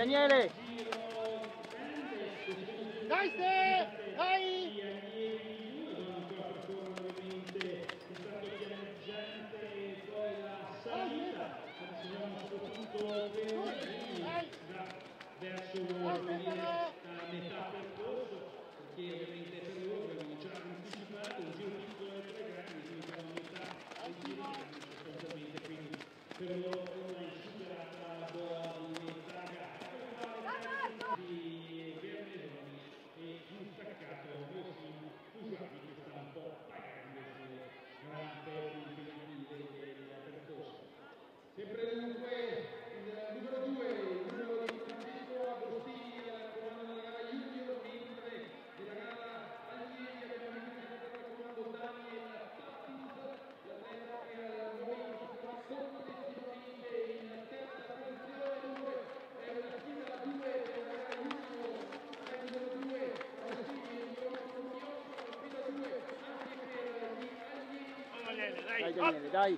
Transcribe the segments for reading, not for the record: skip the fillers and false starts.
Daniele! Dai Ste! Dai! Verso a metà percorso, perché ovviamente per loro abbiamo già anticipato un giro piccolo e 3 gradi, quindi siamo a metà del giro sostanzialmente, quindi per loro ormai superata la boa di metà gara di Vernesoni e più staccato Fusani che sta un po' pagando sulle rampe impegnative del percorso. Sempre dunque il numero 2, il numero di Francesco Agostini al comando della gara junior, mentre nella gara allievi abbiamo iniziato al comando Daniel Tattis, l'atleta che al momento si trova complessivamente in terza posizione, dunque è una sfida da 2 per la gara junior, il numero 2 Agostini e il numero 1 sfida 2 anche per gli allievi. Dai Daniele, dai!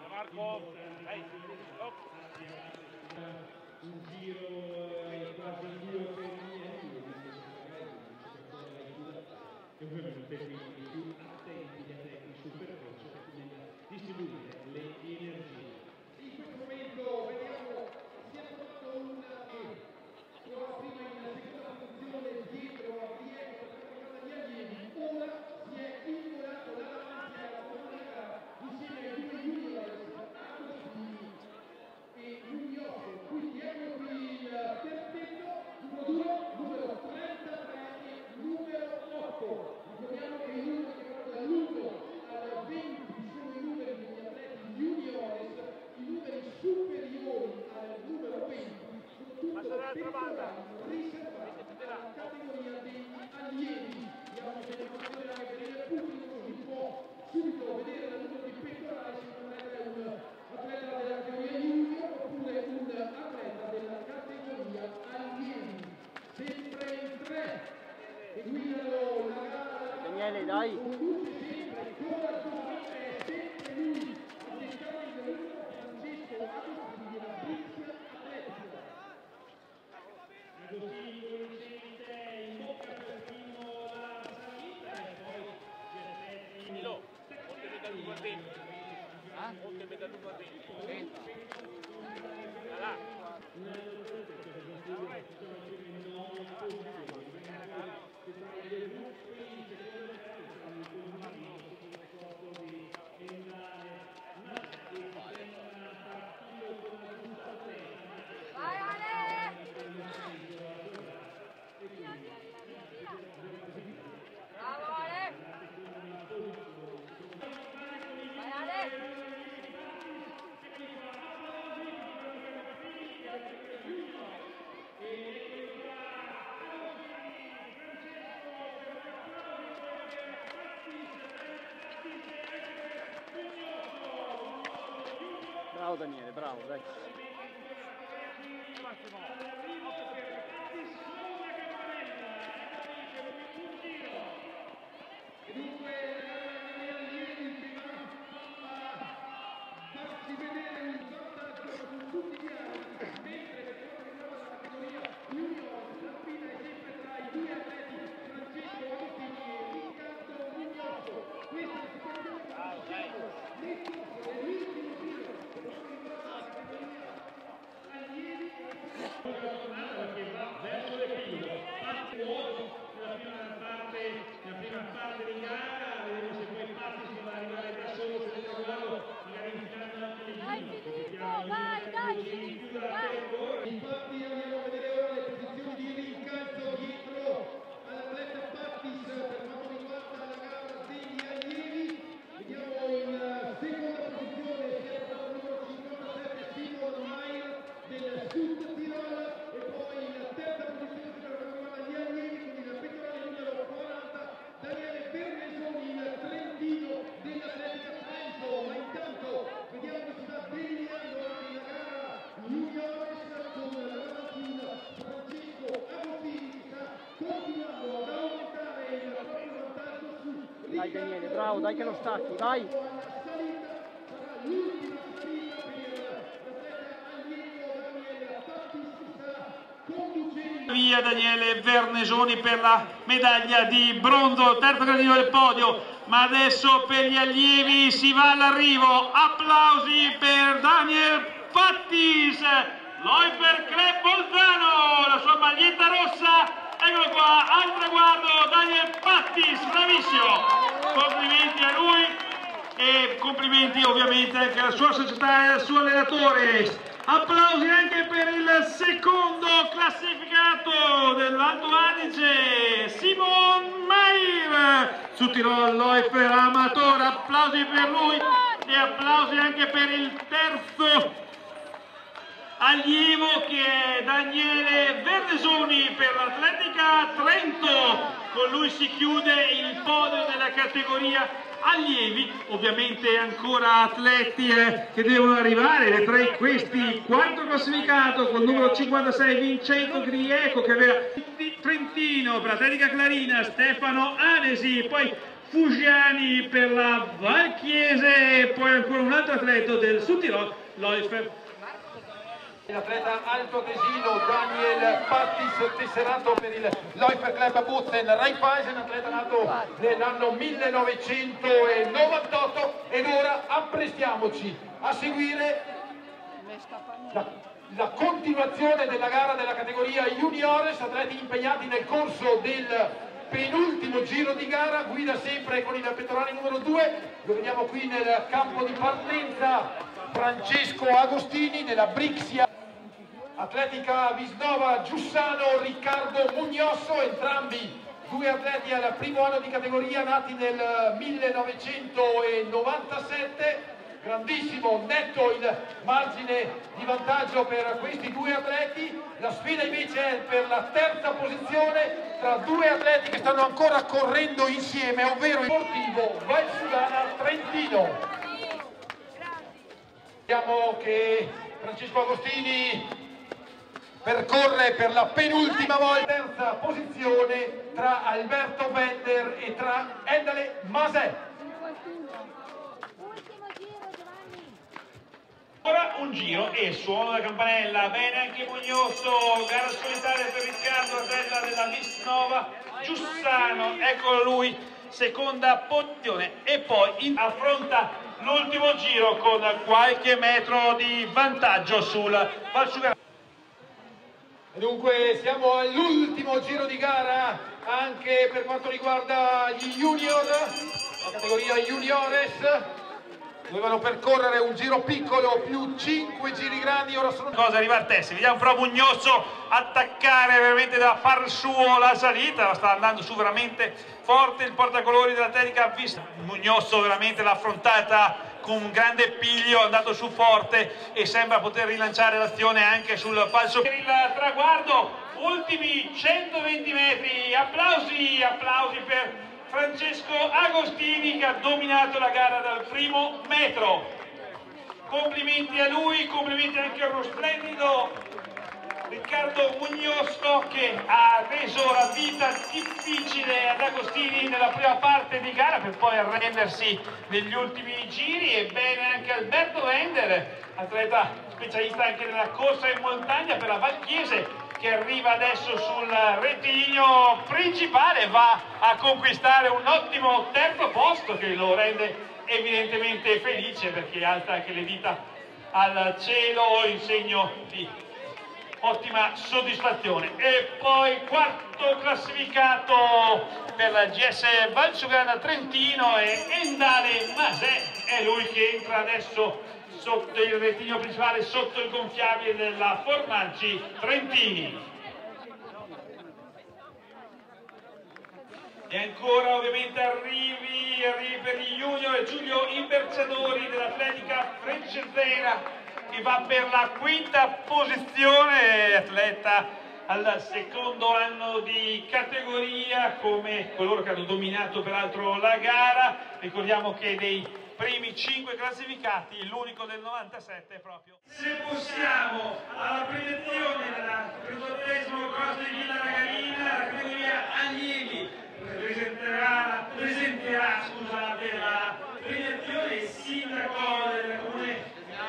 Marco, un giro quasi 2 per e ovviamente quindi più attenti gli atleti sul percorso nel distribuire le energie. In questo momento vediamo si è fatto un trova prima in seconda posizione dietro a Diego per la gli allievi, ora si è invorato davanti alla comunità insieme ai due juniors Agostini e Mugnotto, quindi ecco qui il terzetto, numero 2, numero 33 e numero 8. Ricordiamo che i numeri che vanno dal lungo al 20 sono i numeri degli atleti juniores, i numeri superiori al numero 20 sono tutto temporali riservati alla categoria degli allievi. Diamo un'informazione anche per il pubblico, si può subito vedere dal numero di pettorali se non è un atleta della categoria junior oppure un atleta della categoria allievi. Sempre in 3 e guidano la gara. Daniele, dai! Conduce sempre coraggiosamente, sempre lui, attentamente il numero Francesco Agostini della Brixia Atletica. Agostini vincente, in bocca per primo la salita e poi gli atleti. Monte Medalluno a 20. Monte Medalluno a 20. Vai Ale! Bravo Ale! Vai Ale! Bravo Daniele, bravo, dai! Dunque gli allievi che vanno a farsi vedere un vantaggio con tutti gli altri, mentre per quanto riguarda la categoria junior la sfida è sempre tra i due atleti Francesco Agostini e Riccardo Mugnotto. Questa è la situazione che conosciamo nel corso dell'ultimo giro per quanto riguarda la categoria Dai Daniele, bravo, dai che lo stacchi, vai! Via Daniele Vernesoni per la medaglia di bronzo, terzo gradino del podio, ma adesso per gli allievi si va all'arrivo. Applausi per Daniel Pattis, Läufer Club Bolzano, la sua maglietta rossa, eccolo qua, al traguardo Daniel Pattis, bravissimo, complimenti a lui e complimenti ovviamente anche alla sua società e al suo allenatore. Applausi anche per il secondo classificato dell'Alto Adige, Simon Mair, su Tirol Läufer amatore, applausi per lui e applausi anche per il terzo allievo che è Daniele Vernesoni per l'Atletica Trento. Con lui si chiude il podio della categoria allievi, ovviamente ancora atleti che devono arrivare, tra questi quarto classificato con il numero 56 Vincenzo Grieco che aveva Trentino per l'Atletica Clarina, Stefano Anesi, poi Fugiani per la Valchiese e poi ancora un altro atleta del Sud Tirol, Läufer. L'atleta altoatesino Daniel Pattis, tesserato per il Läufer Club Bozen Raiffeisen, atleta nato nell'anno 1998, ed ora apprestiamoci a seguire la continuazione della gara della categoria juniores, atleti impegnati nel corso del penultimo giro di gara, guida sempre con il pettorale numero 2, lo vediamo qui nel campo di partenza Francesco Agostini, nella Brixia Atletica Visnova Giussano Riccardo Mugnosso, entrambi due atleti al primo anno di categoria, nati nel 1997, grandissimo, netto il margine di vantaggio per questi due atleti. La sfida invece è per la terza posizione tra due atleti che stanno ancora correndo insieme, ovvero il Sportivo Valsugana Trentino. Vediamo che Francesco Agostini percorre per la penultima volta terza posizione tra Alberto Bender e tra Endale Masè. Ora un giro e suono da campanella, bene anche Mugnosso, gara solitaria per Riccardo, atleta della Visnova Giussano, eccolo lui, seconda posizione, e poi affronta l'ultimo giro con qualche metro di vantaggio sul Valsugana. E dunque siamo all'ultimo giro di gara anche per quanto riguarda gli junior, la categoria juniores. Dovevano percorrere un giro piccolo più 5 giri grandi, ora sono... Cosa arriva a testa, vediamo però Mugnosso attaccare veramente da far suo la salita, sta andando su veramente forte il portacolori dell'Atletica Visnova. Mugnosso veramente l'ha affrontata con un grande piglio, è andato su forte e sembra poter rilanciare l'azione anche sul falso. Per il traguardo, ultimi 120 metri, applausi per Francesco Agostini che ha dominato la gara dal primo metro. Complimenti a lui, complimenti anche a uno splendido Riccardo Mugnosso che ha reso la vita difficile ad Agostini nella prima parte di gara per poi arrendersi negli ultimi giri, e bene anche Alberto Bender, atleta specialista anche nella corsa in montagna per la Valchiese, che arriva adesso sul rettilineo principale, va a conquistare un ottimo terzo posto che lo rende evidentemente felice perché alza anche le dita al cielo in segno di ottima soddisfazione. E poi quarto classificato per la GS Valsugana Trentino è Endale Masè, è lui che entra adesso sotto il rettilineo principale, sotto il gonfiabile della Formaggi Trentini. E ancora ovviamente arrivi per gli junior Giulio Imberciadori dell'Atletica Frecciatena che va per la quinta posizione, atleta al secondo anno di categoria come coloro che hanno dominato peraltro la gara. Ricordiamo che dei primi 5 classificati l'unico del 97 è proprio. Se possiamo alla premiazione della 38esimo Cross di Villa Ragarina, la categoria allievi presenterà inizierà, scusate, la premiazione. Il sindaco del comune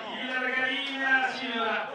di Villa Regalina, signora